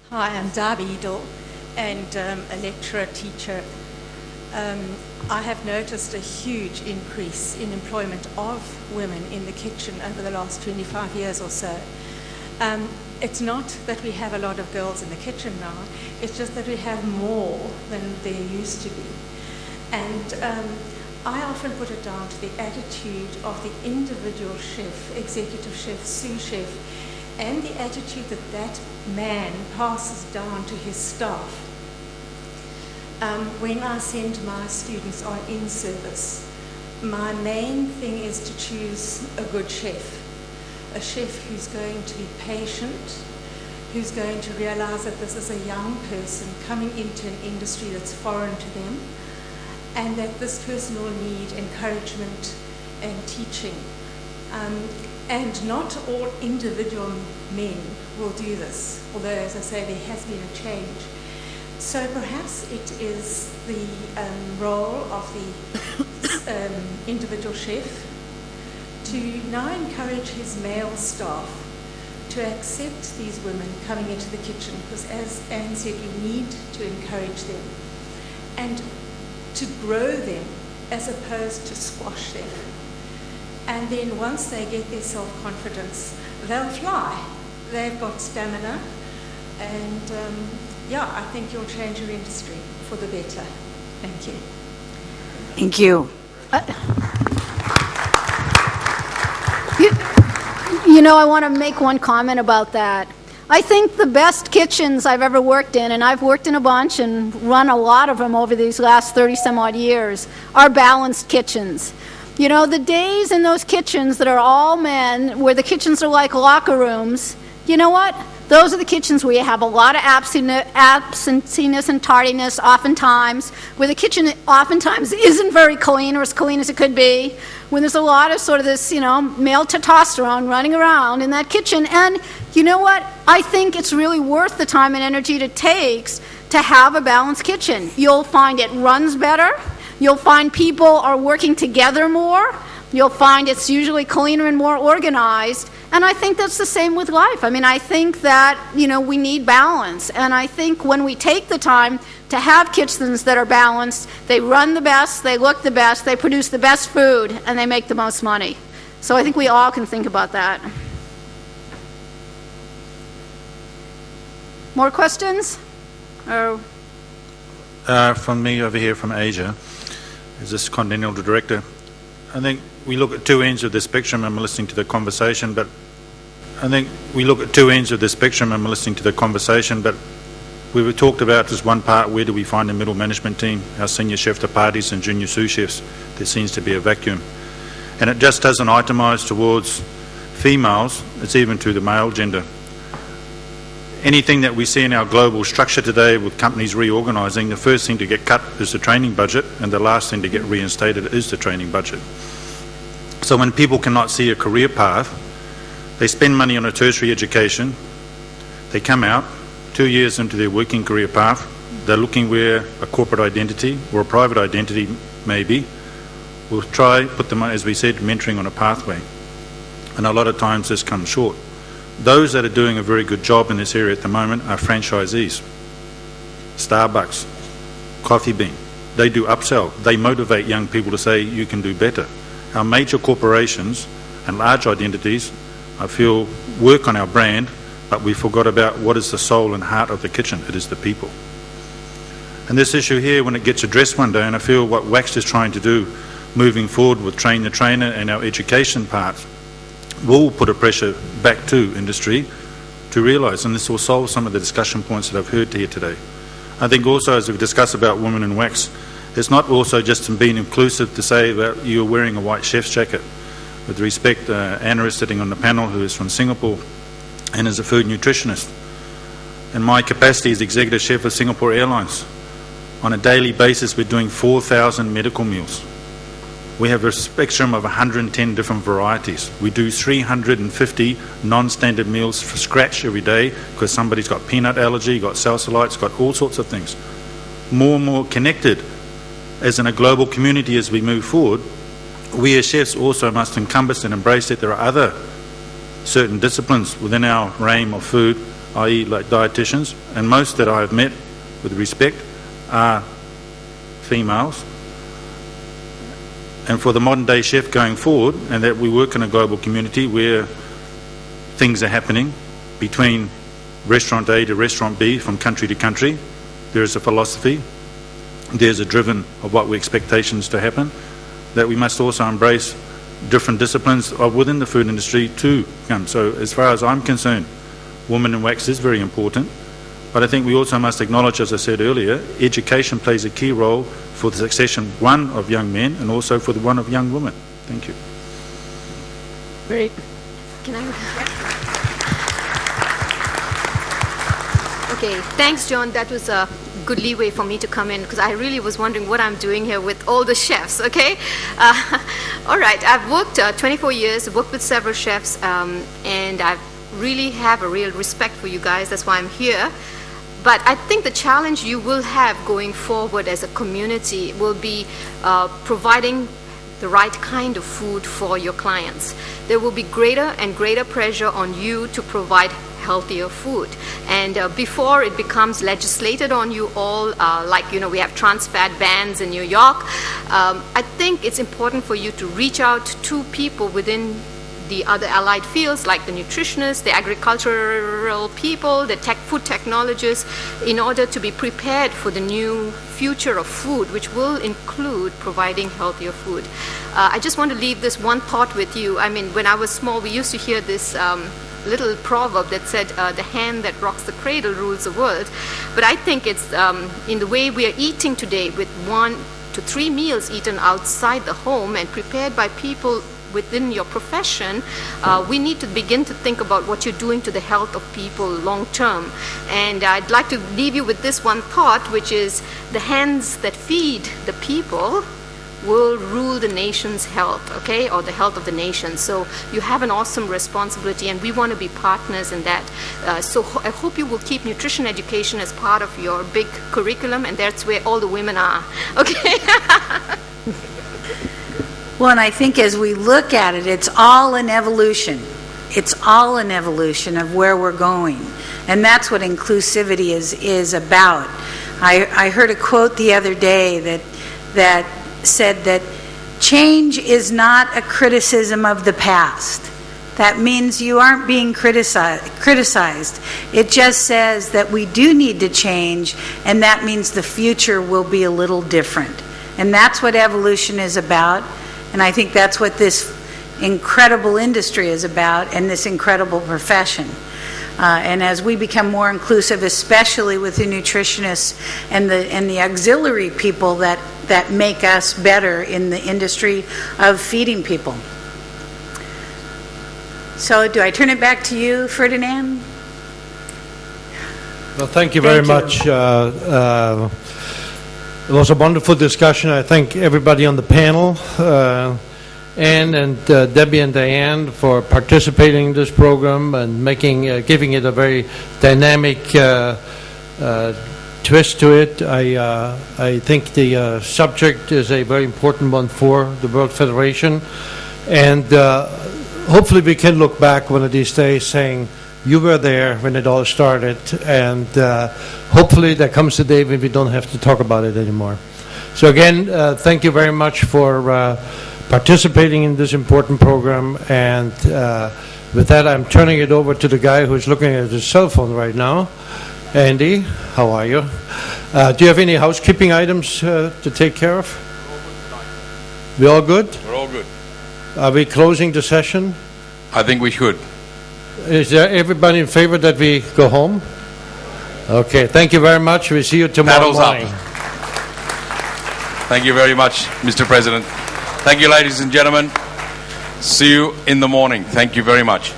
Hi, I'm Darby Edel, and a lecturer, teacher. I have noticed a huge increase in employment of women in the kitchen over the last 25 years or so. It's not that we have a lot of girls in the kitchen now, it's just that we have more than there used to be. And I often put it down to the attitude of the individual chef, executive chef, sous chef, and the attitude that that man passes down to his staff. When I send my students on in-service, my main thing is to choose a good chef. A chef who's going to be patient, who's going to realize that this is a young person coming into an industry that's foreign to them, and that this person will need encouragement and teaching. And not all individual men will do this, although, as I say, there has been a change. So perhaps it is the role of the individual chef to now encourage his male staff to accept these women coming into the kitchen, because as Anne said, we need to encourage them and to grow them as opposed to squash them. And then once they get their self-confidence, they'll fly. They've got stamina, and I think you'll change your industry for the better. Thank you. Thank you. You know, I want to make one comment about that. I think the best kitchens I've ever worked in, and I've worked in a bunch and run a lot of them over these last 30 some odd years, are balanced kitchens. You know, the days in those kitchens that are all men, where the kitchens are like locker rooms, you know what? Those are the kitchens where you have a lot of absenteeism and tardiness oftentimes, where the kitchen oftentimes isn't very clean or as clean as it could be, when there's a lot of sort of this, you know, male testosterone running around in that kitchen. And you know what? I think it's really worth the time and energy it takes to have a balanced kitchen. You'll find it runs better. You'll find people are working together more. You'll find it's usually cleaner and more organized. And I think that's the same with life. I mean, I think that, you know, we need balance. And I think when we take the time to have kitchens that are balanced, they run the best, they look the best, they produce the best food, and they make the most money. So I think we all can think about that. More questions? Or from me over here from Asia, is this Continental Director. I think we look at two ends of the spectrum and we're listening to the conversation, but we were talked about as one part, where do we find a middle management team, our senior chef de parties and junior sous chefs. There seems to be a vacuum. And it just doesn't itemise towards females, it's even to the male gender. Anything that we see in our global structure today with companies reorganising, the first thing to get cut is the training budget, and the last thing to get reinstated is the training budget. So when people cannot see a career path, they spend money on a tertiary education, they come out, 2 years into their working career path, they're looking where a corporate identity or a private identity may be. We'll try, put them, as we said, mentoring on a pathway. And a lot of times this comes short. Those that are doing a very good job in this area at the moment are franchisees. Starbucks, Coffee Bean. They do upsell. They motivate young people to say, you can do better. Our major corporations and large identities, I feel, work on our brand, but we forgot about what is the soul and heart of the kitchen. It is the people. And this issue here, when it gets addressed one day, and I feel what WACS is trying to do moving forward with Train the Trainer and our education part, will put a pressure back to industry to realise, and this will solve some of the discussion points that I've heard here today. I think also, as we've discussed about women in wax, it's not also just being inclusive to say that you're wearing a white chef's jacket. With respect, Anna is sitting on the panel, who is from Singapore and is a food nutritionist. In my capacity as executive chef of Singapore Airlines, on a daily basis we're doing 4,000 medical meals. We have a spectrum of 110 different varieties. We do 350 non-standard meals from scratch every day because somebody's got peanut allergy, got salicylates, got all sorts of things. More and more connected as in a global community as we move forward. We as chefs also must encompass and embrace that there are other certain disciplines within our realm of food i.e. like dietitians, and most that I have met, with respect, are females. And for the modern day chef going forward, and that we work in a global community where things are happening between restaurant A to restaurant B, from country to country, there is a philosophy, there's a driven of what we expectations to happen, that we must also embrace different disciplines within the food industry to come. So as far as I'm concerned, women in wax is very important, but I think we also must acknowledge, as I said earlier, education plays a key role for the succession, one, of young men, and also for the one of young women. Thank you. Great. Can I? Okay, thanks, John. That was a good leeway for me to come in, because I really was wondering what I'm doing here with all the chefs, okay? All right, I've worked 24 years, worked with several chefs, and I really have a real respect for you guys. That's why I'm here. But I think the challenge you will have going forward as a community will be providing the right kind of food for your clients. There will be greater and greater pressure on you to provide healthier food. And before it becomes legislated on you all, like, you know, we have trans fat bans in New York, I think it's important for you to reach out to people within the other allied fields, like the nutritionists, the agricultural people, the food technologists, in order to be prepared for the new future of food, which will include providing healthier food. I just want to leave this one thought with you. I mean, when I was small, we used to hear this little proverb that said, the hand that rocks the cradle rules the world. But I think it's in the way we are eating today, with 1 to 3 meals eaten outside the home and prepared by people within your profession, we need to begin to think about what you're doing to the health of people long term. And I'd like to leave you with this one thought, which is the hands that feed the people will rule the nation's health, okay, or the health of the nation. So you have an awesome responsibility, and we want to be partners in that. So I hope you will keep nutrition education as part of your big curriculum, and that's where all the women are, okay? Well, and I think as we look at it, it's all an evolution. It's all an evolution of where we're going. And that's what inclusivity is about. I heard a quote the other day that said that change is not a criticism of the past. That means you aren't being criticized. It just says that we do need to change, and that means the future will be a little different. And that's what evolution is about. And I think that's what this incredible industry is about, and this incredible profession. And as we become more inclusive, especially with the nutritionists and the auxiliary people that make us better in the industry of feeding people. So do I turn it back to you, Ferdinand? Well, thank you very much. It was a wonderful discussion. I thank everybody on the panel, Anne and Debbie and Diane, for participating in this program and giving it a very dynamic twist to it. I think the subject is a very important one for the World Federation, and hopefully we can look back one of these days saying, you were there when it all started, and hopefully there comes a day when we don't have to talk about it anymore. So again, thank you very much for participating in this important program, and with that I'm turning it over to the guy who's looking at his cell phone right now. Andy, how are you? Do you have any housekeeping items to take care of? We're all good? We're all good. Are we closing the session? I think we should. Is there everybody in favor that we go home? Okay, thank you very much. We'll see you tomorrow morning. Thank you very much, Mr. President. Thank you, ladies and gentlemen. See you in the morning. Thank you very much.